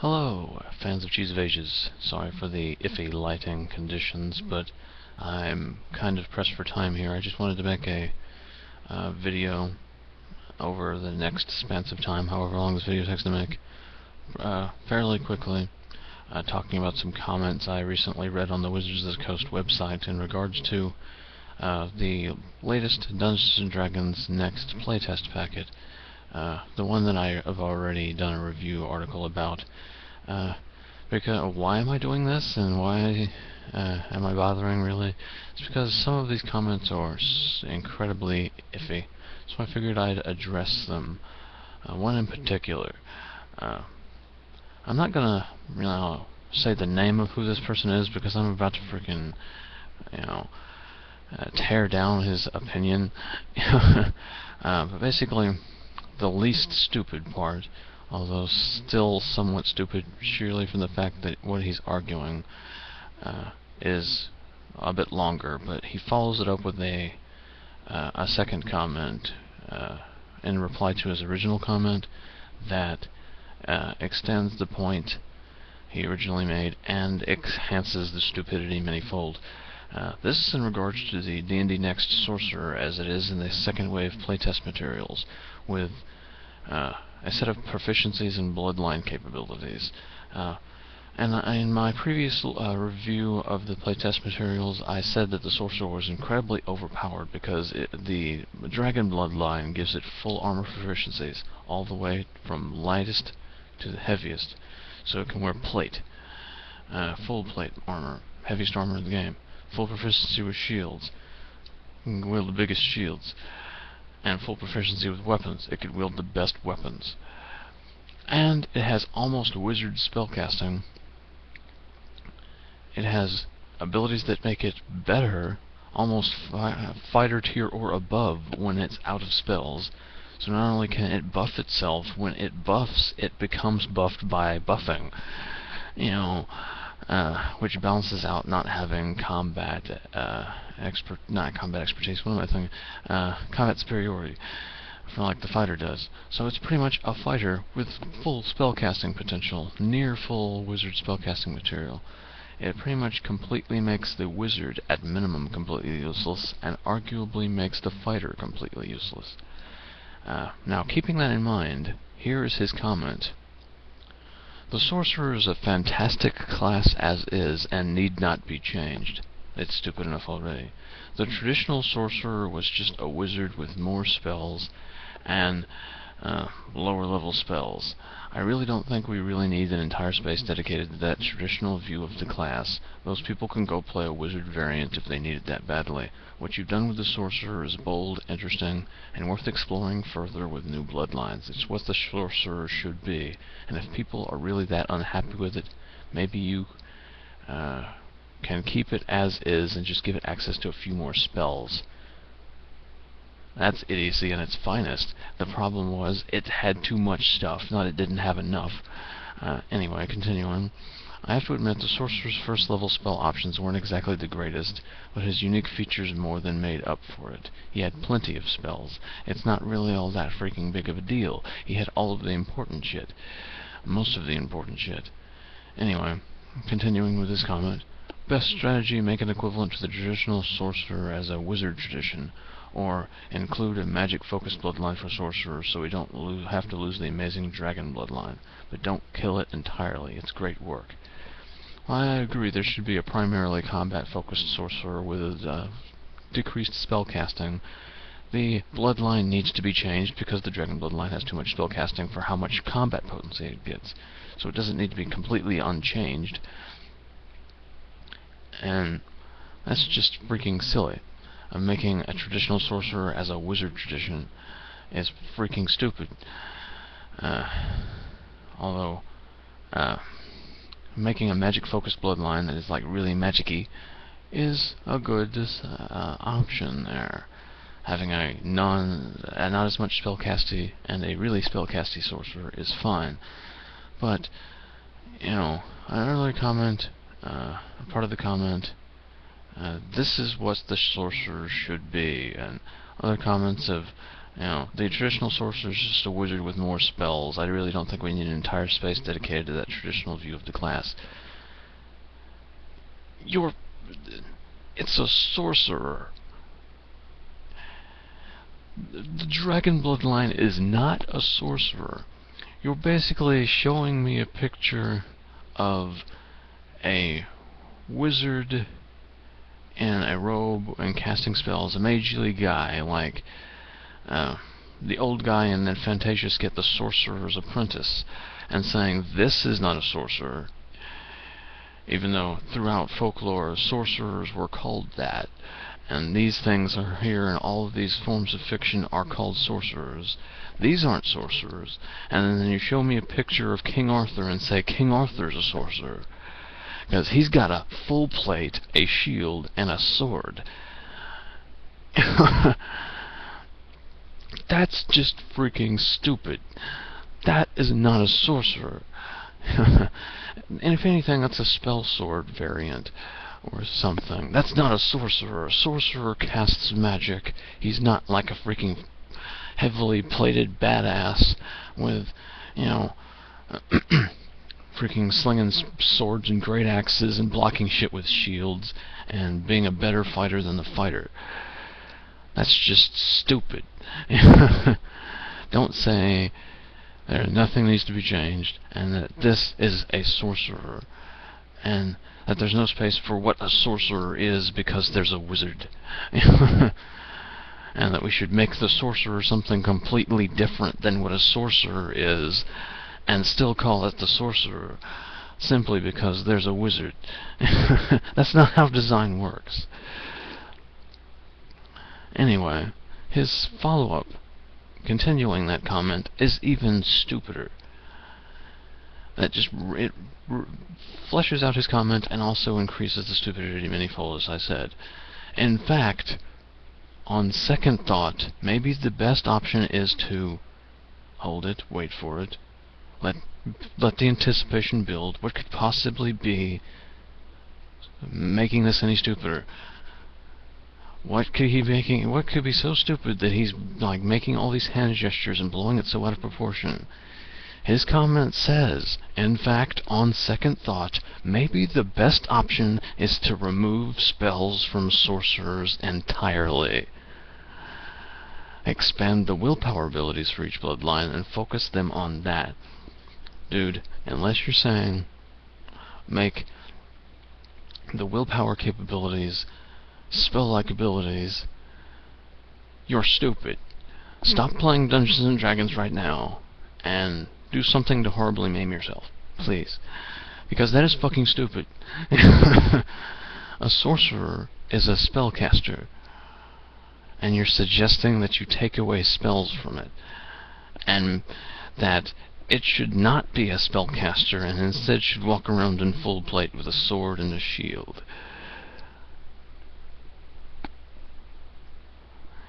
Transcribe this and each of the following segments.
Hello, fans of Cheese of Ages. Sorry for the iffy lighting conditions, but I'm kind of pressed for time here. I just wanted to make a video over the next span of time, however long this video takes to make, fairly quickly, talking about some comments I recently read on the Wizards of the Coast website in regards to the latest Dungeons & Dragons Next playtest packet. The one that I have already done a review article about. Because why am I doing this, and why am I bothering, really? It's because some of these comments are incredibly iffy, so I figured I'd address them. One in particular. I'm not gonna, say the name of who this person is, because I'm about to freaking, tear down his opinion. But basically, the least stupid part, although still somewhat stupid sheerly from the fact that what he's arguing is a bit longer, but he follows it up with a second comment in reply to his original comment that extends the point he originally made and enhances the stupidity manyfold. This is in regards to the DnD Next sorcerer, as it is in the second wave playtest materials, with a set of proficiencies and bloodline capabilities. And in my previous review of the playtest materials, I said that the sorcerer was incredibly overpowered because the dragon bloodline gives it full armor proficiencies, all the way from lightest to the heaviest, so it can wear plate, full plate armor, heaviest armor in the game, full proficiency with shields, it can wield the biggest shields, and full proficiency with weapons. It could wield the best weapons. And it has almost wizard spellcasting. It has abilities that make it better, almost fighter tier or above, when it's out of spells. So not only can it buff itself, when it buffs, it becomes buffed by buffing. Which balances out not having combat expertise, what am I thinking? Combat superiority, like the fighter does. So it's pretty much a fighter with full spellcasting potential, near full wizard spellcasting material. It pretty much completely makes the wizard, at minimum, completely useless, and arguably makes the fighter completely useless. Now, keeping that in mind, here is his comment. The sorcerer is a fantastic class as is, and need not be changed. It's stupid enough already. The traditional sorcerer was just a wizard with more spells and lower level spells. I really don't think we really need an entire space dedicated to that traditional view of the class. Those people can go play a wizard variant if they need it that badly. What you've done with the sorcerer is bold, interesting, and worth exploring further with new bloodlines. It's what the sorcerer should be, and if people are really that unhappy with it, maybe you can keep it as is and just give it access to a few more spells. That's idiocy in its finest. The problem was it had too much stuff, not it didn't have enough. Anyway, continuing. I have to admit the sorcerer's first level spell options weren't exactly the greatest, but his unique features more than made up for it. He had plenty of spells. It's not really all that freaking big of a deal. He had all of the important shit. Most of the important shit. Anyway, continuing with his comment. Best strategy, make an equivalent to the traditional sorcerer as a wizard tradition, or include a magic-focused bloodline for sorcerers so we don't have to lose the amazing dragon bloodline, but don't kill it entirely. It's great work. I agree there should be a primarily combat-focused sorcerer with decreased spellcasting. The bloodline needs to be changed because the dragon bloodline has too much spellcasting for how much combat potency it gets, so it doesn't need to be completely unchanged. And that's just freaking silly. Making a traditional sorcerer as a wizard tradition is freaking stupid. Although, making a magic-focused bloodline that is like really magic-y is a good option there. Having a not as much spellcasty and a really spellcasty sorcerer is fine. But, an earlier comment, part of the comment, this is what the sorcerer should be, and other comments of, You know, the traditional sorcerer is just a wizard with more spells. I really don't think we need an entire space dedicated to that traditional view of the class. It's a sorcerer. The dragon bloodline is not a sorcerer. You're basically showing me a picture of a wizard in a robe and casting spells, a magely guy like the old guy in that Fantasia skit, The Sorcerer's Apprentice, and saying this is not a sorcerer, even though throughout folklore sorcerers were called that, and these things are here, and all of these forms of fiction are called sorcerers. These aren't sorcerers. And then you show me a picture of King Arthur and say King Arthur's a sorcerer, because he's got a full plate, a shield, and a sword. That's just freaking stupid. That is not a sorcerer. And if anything, that's a spell sword variant or something. That's not a sorcerer. A sorcerer casts magic. He's not like a freaking heavily plated badass with, you know, freaking slinging swords and great axes and blocking shit with shields and being a better fighter than the fighter. That's just stupid. Don't say nothing needs to be changed and that this is a sorcerer and that there's no space for what a sorcerer is because there's a wizard. And that we should make the sorcerer something completely different than what a sorcerer is and still call it the sorcerer simply because there's a wizard. That's not how design works. Anyway, his follow-up, continuing that comment, is even stupider. That just fleshes out his comment and also increases the stupidity manyfold, as I said. In fact, on second thought, maybe the best option is to hold it, wait for it, let the anticipation build. What could possibly be making this any stupider? What could he making? What could be so stupid that he's like making all these hand gestures and blowing it so out of proportion? His comment says, in fact, on second thought, maybe the best option is to remove spells from sorcerers entirely. Expand the willpower abilities for each bloodline and focus them on that. Dude, unless you're saying make the willpower capabilities spell-like abilities, you're stupid. Stop playing Dungeons and Dragons right now and do something to horribly maim yourself, please. Because that is fucking stupid. A sorcerer is a spellcaster, and you're suggesting that you take away spells from it, and that it should not be a spellcaster and instead should walk around in full plate with a sword and a shield.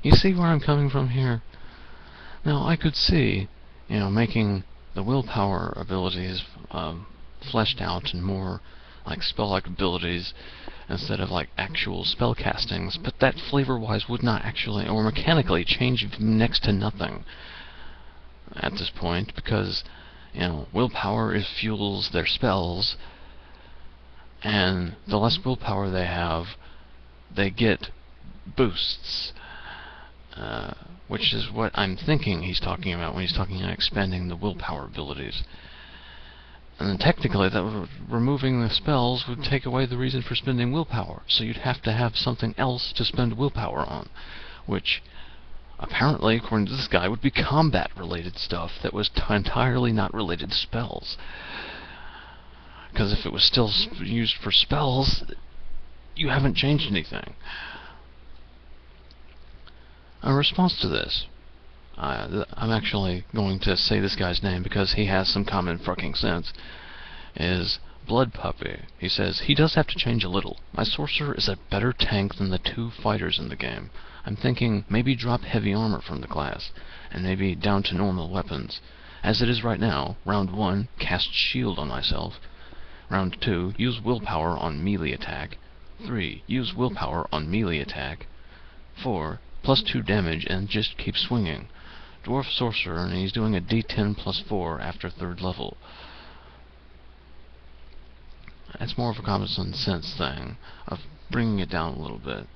You see where I'm coming from here? Now, I could see, making the willpower abilities fleshed out and more like spell-like abilities instead of like actual spell castings, but that flavor-wise would not actually, or mechanically, change next to nothing at this point, because, willpower fuels their spells, and the less willpower they have, they get boosts. Which is what I'm thinking he's talking about when he's talking about expanding the willpower abilities. And then technically, removing the spells would take away the reason for spending willpower, so you'd have to have something else to spend willpower on, which apparently, according to this guy, would be combat-related stuff that was entirely not related to spells. Because if it was still used for spells, you haven't changed anything. A response to this, I'm actually going to say this guy's name because he has some common fucking sense, is Blood Puppy. He says, he does have to change a little. My sorcerer is a better tank than the 2 fighters in the game. I'm thinking maybe drop heavy armor from the class, and maybe down to normal weapons. As it is right now, round 1, cast shield on myself. Round 2, use willpower on melee attack. 3, use willpower on melee attack. 4, +2 damage and just keep swinging. Dwarf sorcerer, and he's doing a d10 +4 after 3rd level. It's more of a common sense thing of bringing it down a little bit.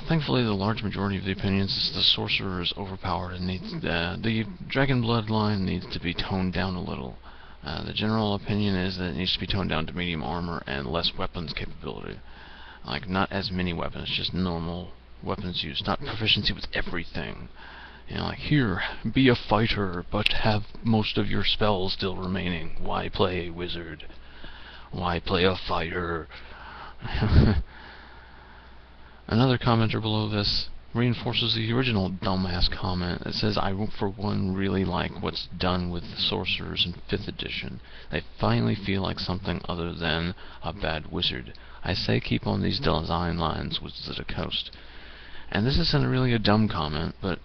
Thankfully, the large majority of the opinions is the sorcerer is overpowered and needs the dragon bloodline needs to be toned down a little. The general opinion is that it needs to be toned down to medium armor and less weapons capability. Like, not as many weapons, just normal weapons use, not proficiency with everything. You know, like, here, be a fighter, but have most of your spells still remaining. Why play a wizard? Why play a fighter? Another commenter below this reinforces the original dumbass comment. It says, I, for one, really like what's done with the sorcerers in 5th edition. They finally feel like something other than a bad wizard. I say keep on these design lines, Wizards of the Coast. And this isn't really a dumb comment, but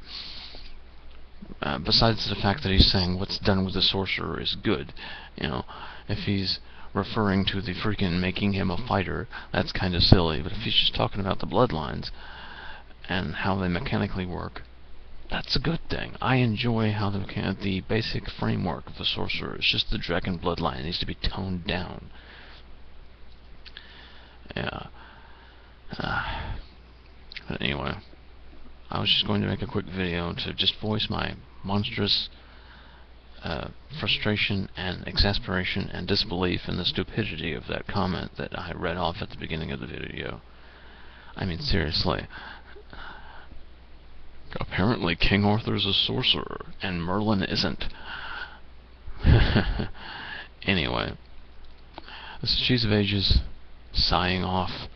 besides the fact that he's saying what's done with the sorcerer is good, you know, if he's referring to the freaking making him a fighter, that's kind of silly. But if he's just talking about the bloodlines and how they mechanically work, that's a good thing. I enjoy how the basic framework of the sorcerer is just the dragon bloodline. It needs to be toned down. Yeah. But anyway, I was just going to make a quick video to just voice my monstrous frustration and exasperation and disbelief in the stupidity of that comment that I read off at the beginning of the video. I mean, seriously. Apparently King Arthur's a sorcerer, and Merlin isn't. Anyway, this is Cheese of Ages, sighing off.